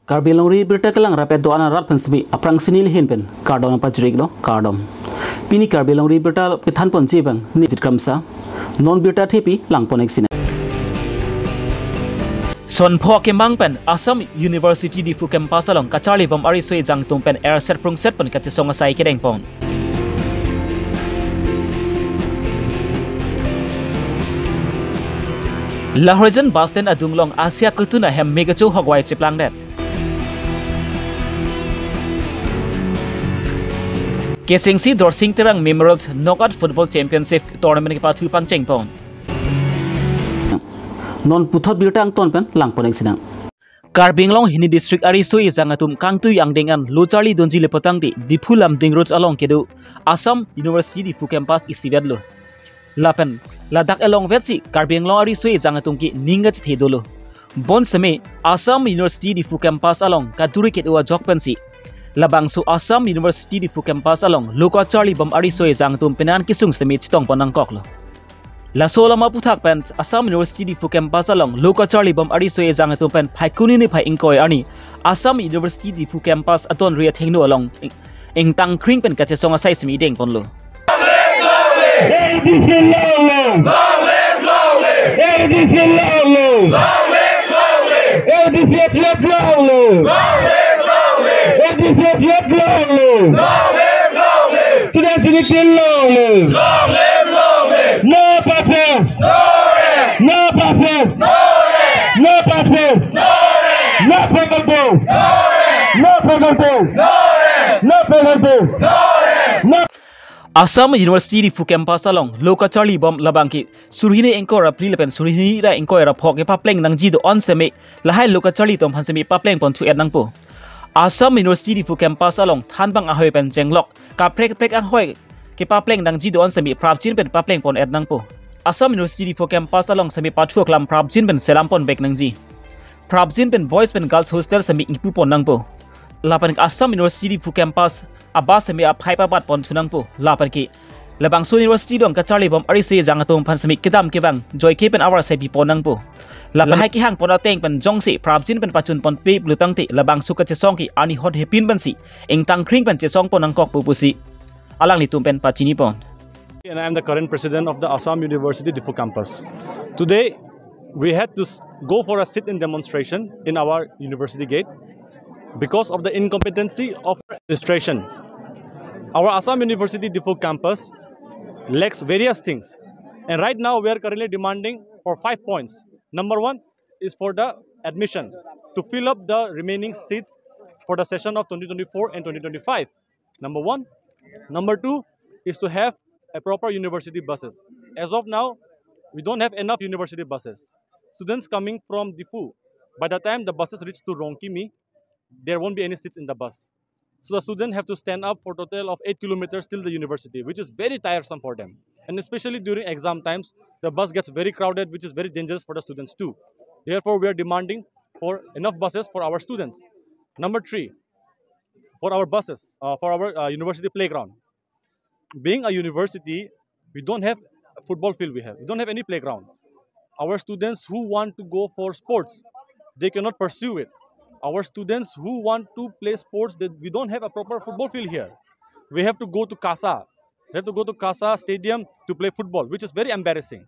Karbi Longri Abirta kelang rapet doana rat pensemi aprang sinil hinpen kardon pajrik lo kardom. Pini Karbi Longri Abirta pithan pon jibang nijit kramsa non birta thipi lang ponek sina. Son pho ke mangpen Assam University di fu campus along kachali bom ari soi jang tumpen air set prung set pon kache songa sai kedeng pon. La Horizon Basten adunglong Asia kutuna hem megachu hogwai chiplang net. Kesingsi Dorsing Terang Memorial Knockout Football Championship Tournament ke patu pangcheng pon. Non puthot birtang ton pen lang ponek sina. Karbi Longri district ari soi jangatum kangtu yang dengan Locharli donji lepotang di Dipulam ding roads along kedu Assam University di fu campus isibat lo. Lapen ladak along vetsi Karbi Longri soi jangatum ki ningat thedolo. Bon seme Assam University di fu campus along kaduri kedua jokpensi. Labang su Assam University di fu campus along Locharli bom ari soi jangatum penan kisung seme chitong ponang koklo. La sola maputhak pen Assam University di fu campus along Locharli bom ari soi jangatum pen phaikuni ni phai ingkoi ani Assam University di fu campus aton ria thengno along engtang kring pen kache songa sai semi deng ponlo. Students in the no passes, no passes, no passes, no penalties, no penalties, no penalties, no. Assam University di fu campus along Locharli bom labangki surhini engkora plilepen surhini ra engkora phok e papleng nang ji do on seme lahai Locharli tom hansemi papleng pon thu et nang po. Assam University di fu campus along thanbang ahoy pen jenglok ka prek ang hoy ke papleng nang ji do on semi prabjin pen papleng pon et nang po. Assam University di fu campus along semi pathu klam prabjin pen selam pon bek nang ji. Prabjin pen boys pen girls hostel semi ingpu pon nang po. Lapan Assam University di fu campus abas semi a phaipa bat pon thunang po lapan ki labang su university dong kachali bom ari se jangatum phan semi kidam kibang joy ke pen awar sai pi ponang po lahai ki hang pon ateng pen jongsi prabjin pen pachun pon pe blutang ti labang su ka che song ki ani hot hepin ban si engtang kring pen che song ponang kok pu pusi alang ni tum pen pachini pon. And I am the current president of the Assam University Diffu campus. Today we had to go for a sit-in demonstration in our university gate because of the incompetency of administration. Our Assam University Diffu campus lacks various things, and right now we are currently demanding for 5 points. Number 1 is for the admission to fill up the remaining seats for the session of 2024 and 2025. Number 1. Number 2 is to have a proper university buses. As of now, we don't have enough university buses. Students coming from Diffu, by the time the buses reach to Ronkimi, there won't be any seats in the bus. So the students have to stand up for a total of 8 kilometers till the university, which is very tiresome for them. And especially during exam times, the bus gets very crowded, which is very dangerous for the students too. Therefore, we are demanding for enough buses for our students. Number 3, for our buses, for our university playground. Being a university, we don't have a football field. We don't have any playground. Our students who want to go for sports, they cannot pursue it. Our students who want to play sports, we don't have a proper football field here. We have to go to Kasa. We have to go to Kasa Stadium to play football, which is very embarrassing.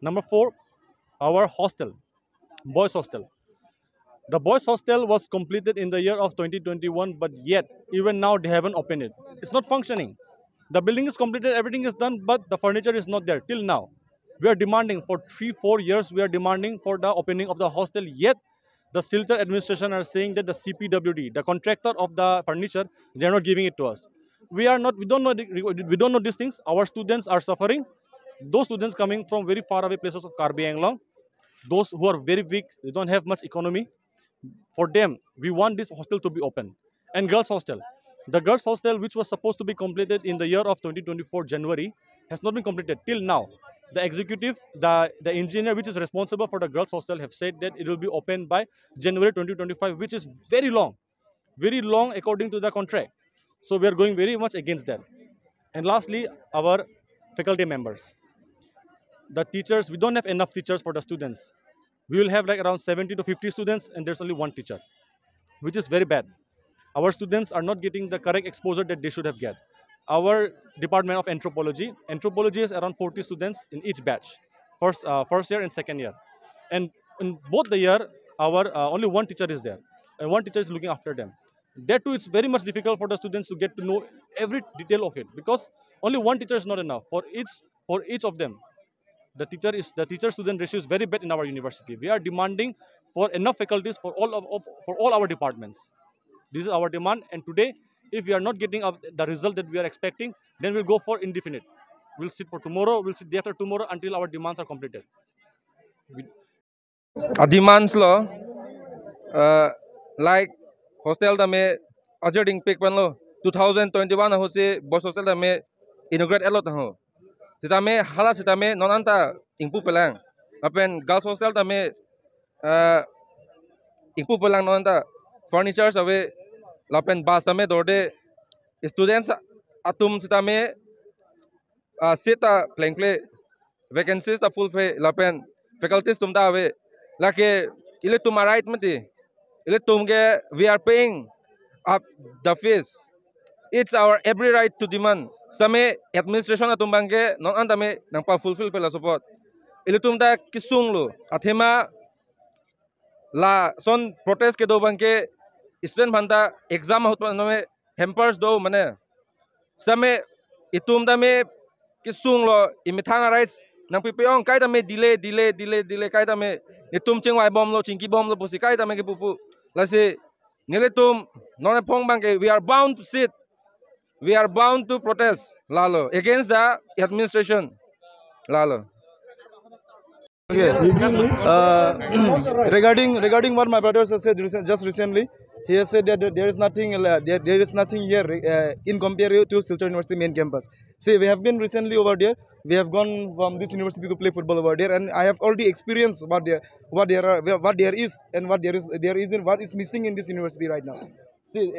Number 4, our hostel, boys hostel. The boys hostel was completed in the year of 2021, but yet, even now, they haven't opened it. It's not functioning. The building is completed, everything is done, but the furniture is not there till now. We are demanding for 3-4 years, we are demanding for the opening of the hostel, yet the Silchar administration are saying that the CPWD, the contractor of the furniture, they are not giving it to us. We don't know these things. Our students are suffering. Those students coming from very far away places of Karbi Anglong, those who are very weak, they don't have much economy. For them, we want this hostel to be open. And girls hostel. The girls hostel, which was supposed to be completed in the year of 2024 January, has not been completed till now. The executive, the engineer which is responsible for the girls hostel have said that it will be opened by January 2025, which is very long according to the contract. So we are going very much against that. And lastly, our faculty members. The teachers, we don't have enough teachers for the students. We will have like around 70 to 50 students and there's only one teacher. which is very bad. Our students are not getting the correct exposure that they should have get. Our department of anthropology is around 40 students in each batch, first year and second year, and in both the year, our only one teacher is there, and one teacher is looking after them. That too, it's very much difficult for the students to get to know every detail of it, because only one teacher is not enough for each of them. The teacher student ratio is very bad in our university. We are demanding for enough faculties for all our departments. This is our demand, and today, if we are not getting the result that we are expecting, then we'll go for indefinite. We'll sit for tomorrow, we'll sit day after tomorrow until our demands are completed. Demands lo, like hostel dame adjourning pick pan lo 2021 ho se boss hostel dame inaugurate elot ho. Sitame hala sitame nonanta ingpu pelang. Apen girls hostel dame ingpu pelang nonanta furnitures away. Lapen bus dame dorde students atum sitame seat playing play vacancies ta full pay lapen faculties tumta away. Like ile tum right mati ile tumge we are paying up the fees. It's our every right to demand. Same administration atum bangke non andame nang pa fulfill pela support. Ile tumda kisung lo athema la son protest ke do bangke student banda exam hot nome hampers do mane. Same itum dame kisung lo imithanga rights nang pipiong kai dame delay kai dame itum chingwai bom lo chingki bom lo pusi kai dame ke pupu lasi nile tum non pong bangke we are bound to sit, we are bound to protest lalo against the administration lalo. Okay. Regarding what my brothers have said just recently, he has said that there is nothing here in comparison to Silchar University main campus. See, we have been recently over there. We have gone from this university to play football over there, and I have already experienced what there is and what what is missing in this university right now. See,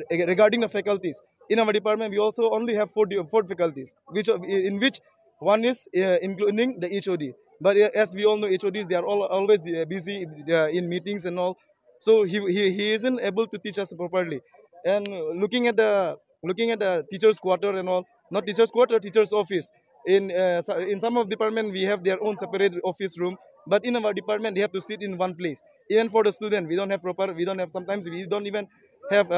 regarding the faculties, in our department we also only have four faculties, in which one is including the HOD. But as we all know, HODs, they are always busy in meetings and all. So he isn't able to teach us properly. And looking at the teachers' quarter and all, not teachers' quarter, teachers' office. In some of department we have their own separate office room, but in our department they have to sit in one place. Even for the student, sometimes we don't even have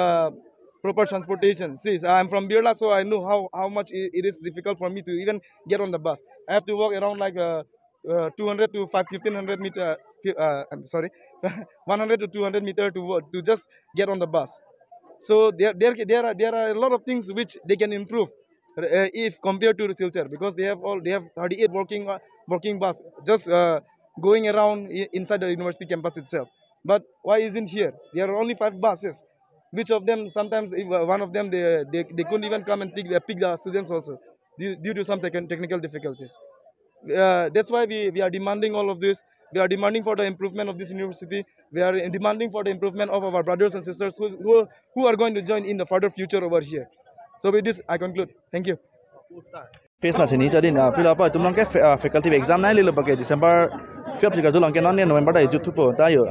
proper transportation. See, I'm from Birla, so I know how much it is difficult for me to even get on the bus. I have to walk around like 200 to 1500 meter. 100 to 200 meter to just get on the bus. So there are a lot of things which they can improve if compared to Silchar, because they have 38 working bus just going around inside the university campus itself. But why isn't here? There are only 5 buses. Which of them, sometimes if one of them they couldn't even come and pick the students also due to some technical difficulties. That's why we are demanding all of this. We are demanding for the improvement of this university. We are demanding for the improvement of our brothers and sisters who are going to join in the further future over here. So with this, I conclude. Thank you. Face masih ni jadi na pila apa tu mungkin faculty exam naik lalu pakai December 5 juga tu mungkin nanti November dah itu tu pun tahu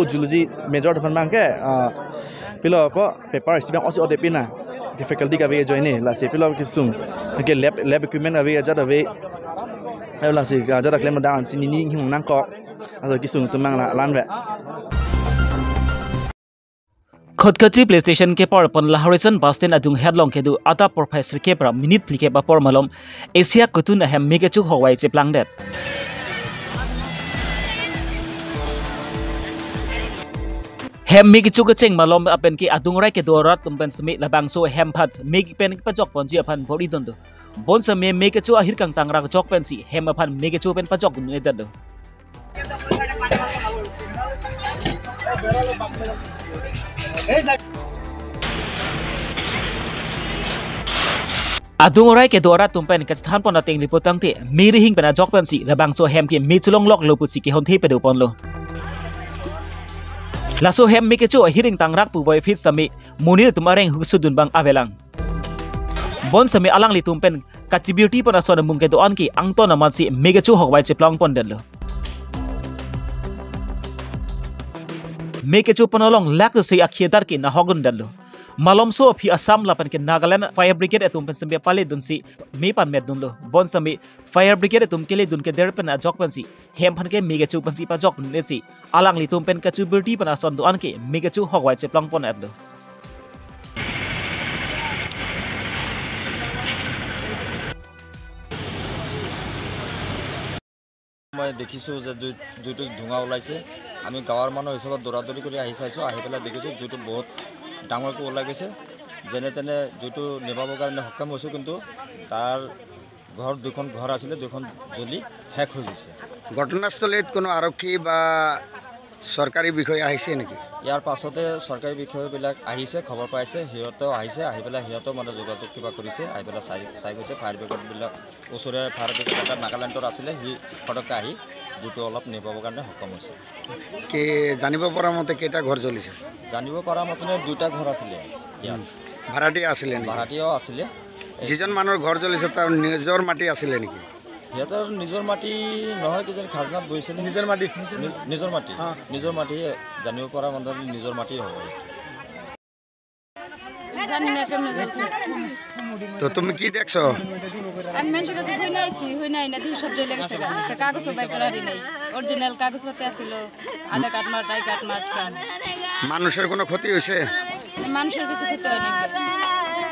geology major depan mungkin pila apa paper istimewah osi odepin na faculty kami join ni lah si pila kisung mungkin lab equipment kami aja dah lah si aja dah claim dah sini ni hing nangkok atau kisung tu mang lan be Khotkati PlayStation ke par pon la horizon basten adung headlong ke du ata professor ke pra minute plike ba por malom Asia kutun hem mege chu howai che plang det hem mege chu ke cheng malom apen ki adung rai ke dorat tumpen smi labang so hem phat mege pen pa jok pon ji aphan bodi don do bon sa me mege chu ahir kang tang ra jok pen si hem aphan mege chu pen pa jok gun ne da do Adung orai ke dorat tumpen ke than pon ateng liputang te miri hing pena jok pen si labang so hem ke mi chulong lok lo pusi ke hon the pe do pon lo la so hem mi ke chu hiring tang rak pu boy fit sami munir tumareng hu sudun bang avelang bon sami alang li tumpen kachibirti pon aso na mung ke do an ki ang to na man si mi ke chu hokwai che plang pon den lo me ke chu panolong lak to sei akhia dar ki na hogun dalu malom so phi Assam lapan ke Nagaland fire brigade atum pen sambe pale dun si me pan met dun lo bon sami fire brigade atum kele dun ke der pen ajok pan si hem phan ke me ke chu pan si pa jok ne si alang li tum pen ka chu birti pan ason do an ke me ke chu hogwai che plang pon at lo मैं देखिছো যে যেটো ধোঁয়া ওলাইছে আমি গাঁৱৰ মানুহ হিচাপত দৌৰাদৌৰি কৰি আহি চাইছো আহি পেলাই দেখিছো যেটো বহুত ডাঙৰকৈ ওলাই গৈছে যেনে তেনে যেটো নিভাবৰ কাৰণে সক্ষম হৈছে কিন্তু তাৰ ঘৰ দুখন ঘৰ আছিল দুখন জ্বলি শেষ হৈ গৈছে ঘটনাস্থলীত কোনো আৰক্ষী বা সরকারি বিষয় আহিছে নেকি ইয়াৰ পাছতে সরকারি বিষয়বিলাক আহিছে খবৰ পাইছে হিয়তেও আহিছে আহি পেলাই হিয়তেও মানে যোগাযোগ কিবা কৰিছে আহি পেলাই চাই গৈছে ফায়াৰ ব্ৰিগেডবিলাক ওচৰে ফায়াৰ ব্ৰিগেড এটা নাগালেণ্ডৰ আছিলে হি ফটককৈ আহি যেটো অলপ নিভাবৰ কাৰণে সক্ষম হৈছে কি জানিব পৰা মতে কেইটা ঘৰ জ্বলিছে জানিব পৰা মতে দুটা ঘৰ আছিলে ইয়াত ভাড়াটিয়া আছিলে নেকি ভাড়াটিয়াও আছিলে যিজন মানুহৰ ঘৰ জ্বলিছে তাৰ নিজৰ মাটি আছিলে নেকি সিহঁতৰ নিজৰ মাটি নহয় কিজন খাজনাত গৈছে নিজৰ মাটি জানিব পৰা মানে নিজৰ মাটি হ'ব জানি না কেমনে জ্বলছে তো তুমি কি দেখছো আমি মানুষের কাছে হই নাই না সব জ্বলে গেছে একটা কাগজ বাইর করার নাই অরিজিনাল কাগজপত্র আছিল আধা কাটমাট আই কাটমাট মানুষের কোনো ক্ষতি হয়েছে মানুষের কিছু ক্ষতি হয় নাই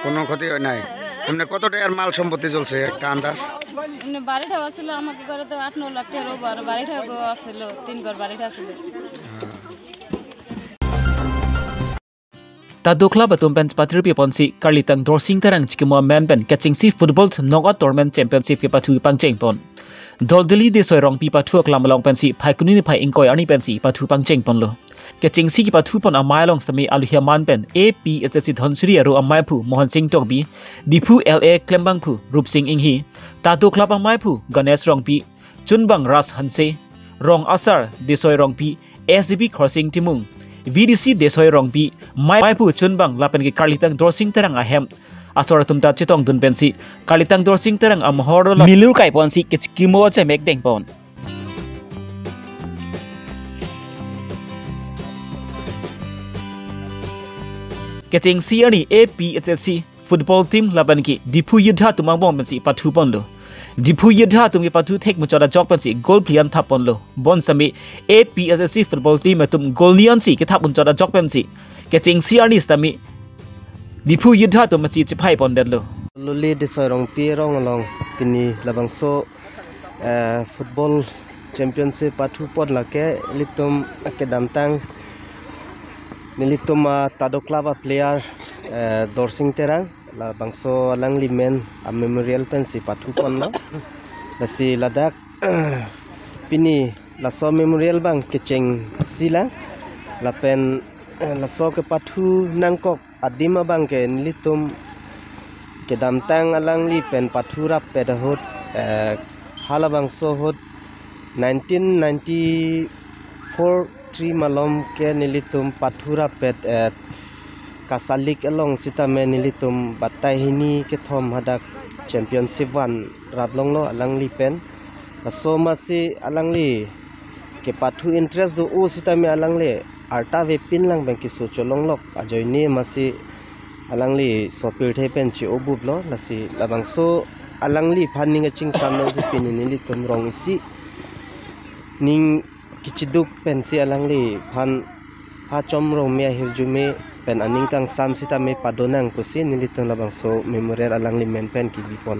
কোনো ক্ষতি হয় নাই এমনি কত টাকার মাল সম্পত্তি চলছে একটা আন্দাজ এমনি বাড়িটা আছিল আমাকে ঘরে তো 8-9 লাখ টাকার ঘর বাড়িটা আছিল 3 ঘর বাড়িটা আছিল ta dokla batum pen patri pi ponsi karlitang dorsing tarang chikimo man pen catching si football knockout tournament championship ke pathu pangcheng pon dol dili de soirong pi pathu klamlong pen si phaikuni ni phai ingkoi ani pen si pathu pangcheng pon lo catching si ki pathu pon amai long sami aluhia man pen ap ssc dhonsuri aru amai phu mohan singh tokbi dipu la klembang phu rup singh inghi ta dokla amai phu ganesh rong pi chunbang ras hanse rong asar de soirong pi sgb crossing timung VDC desoi rongpi mai pu chunbang lapen ki karlitang dorsing terang ahem asor tumta chitong dun pensi karlitang dorsing terang amhor milur kai ponsi kichkimo che mek deng pon ketting siani APSLC football team lapan ki dipu yudha tumang bom pensi pathu pon lo dipu yudha tumki pathu thek muchara jok pensi goal plian thapon lo bon sami APSC football team tum goal nian si ki thapun chara jok pensi ketching siani stami dipu yudha tum chi chiphai pon den lo luli de soirong pi rong long pini labang so football championship pathu pod lake litum akedam tang nilitum tadoklava player dorsing terang la bangso alang limen a memorial pensi pathu pon lo lasi ladak pini la so memorial bang kecheng silang la pen la so ke pathu nangkok adima bang ke nilitum ke damtang alang li pen pathu rap pedahut hala bangso hot 1994 3 malom ke nilitum pathu rap pet kasalik along sitame nilitum batai hini ke thom hadak championship 1 rablong lo alang li pen so masi alang li ke pathu interest do o sitame alang le arta ve pin lang bang ki so cholong lok ajoini masi alang li so pir the pen chi obub lo lasi labang so alang li phaning ching samno si pin nilitum rong si ning kichiduk pen si alang li phan ha chom rong me hirjume pen aning kang sam sita me padonang kusi nilitong labang so memorial alang li men pen ki bipon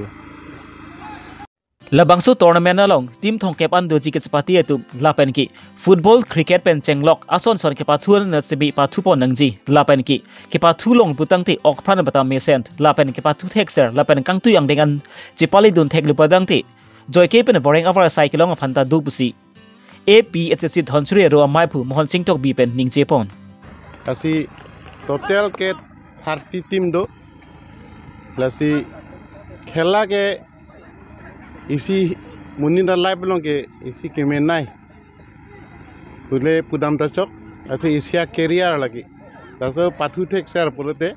labang so tournament along team thong kep an do ji ke chapati etu lapen ki football cricket pen chenglok ason son ke pathur na sibi pathu pon nangji lapen ki ke pathu long putang te ok phan bata me sent lapen ke pathu thexer lapen kang tu yang dengan chipali dun thek lupadang te joy ke pen boring over cycle long phanta du pusi APSC dhonsuri ro amai phu mohan singh tok bi pen ningje pon asi total ke 30 team do lasi khela ke isi munida live long ke isi kemen nai pule pudam ta chok ate isia career lagi taso pathu thek sar polote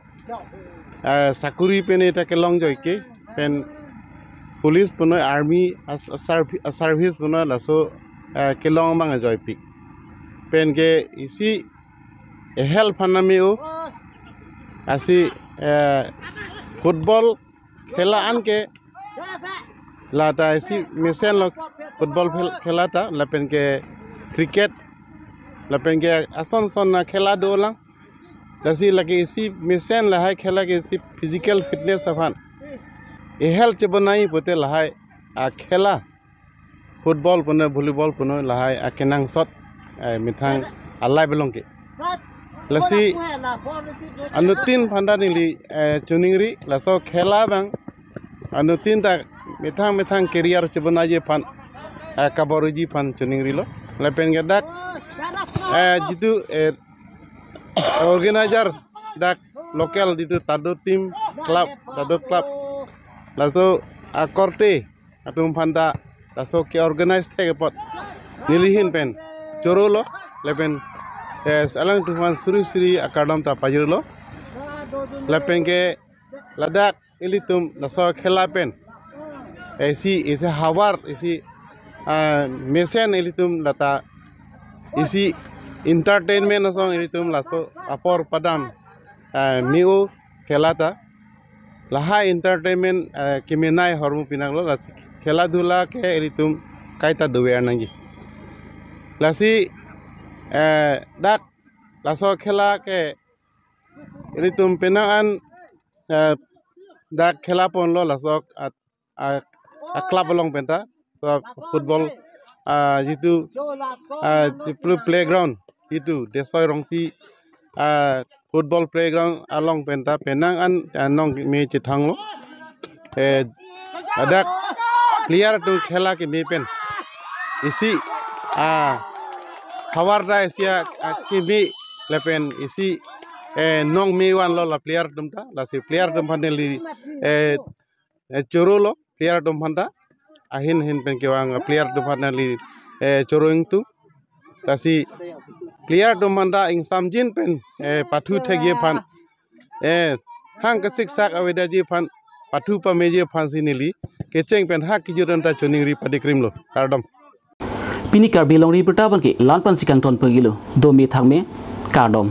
sakuri pen eta ke long joy ke pen police pono army service pono laso ke long mang joy pik pen ke isi hel panamiu asi football khelaan ke lata isi mesen lo football khelata lapen ke cricket lapen ke ason son na khela do lang lasi lagi isi mesen lahai khela ke isi physical fitness afan e hel chebonai pote lahai a khela football puno volleyball puno lahai a kenang shot mithang alai belong ke lasi anutin phanda nili chuningri laso khela bang anutin ta mithang career chebona je phan kabaruji phan chuningri lo lapen ge dak jitu organizer dak local jitu tado team club laso akorte atum phanda laso ke organize thege pot nilihin pen chorolo lepen alang tuhan suri akadam ta pajirlo lepen ke ladak ilitum laso khela pen isi hawar isi mesen ilitum lata isi entertainment asong ilitum laso apor padam miu khelata laha entertainment kimenai hormu pinaglo lasi khela dhula ke ilitum kaita duwer nangi lasi dak laso khela ke ilitum penaan dak khela pon lo lasok a club along penta so football jitu playground itu desoi rongpi football playground along penta penang an nong me chithang lo adak player tu khela ke me pen isi khawar da isia ke me lepen isi nong me wan lo la player tumta la si player tum phaneli chorolo player tum phanda ahin pen ke wang player tum phaneli choroing tu la si player tum phanda ing samjin pen pathu thege phan hang ka siksak aweda ji phan pathu pa meje phan sinili kecheng pen hak kijuran ta choningri padikrim lo kardom Pini Karbi Longri Abirta ban ke lan pan sikang ton pagilo do me thang me kardom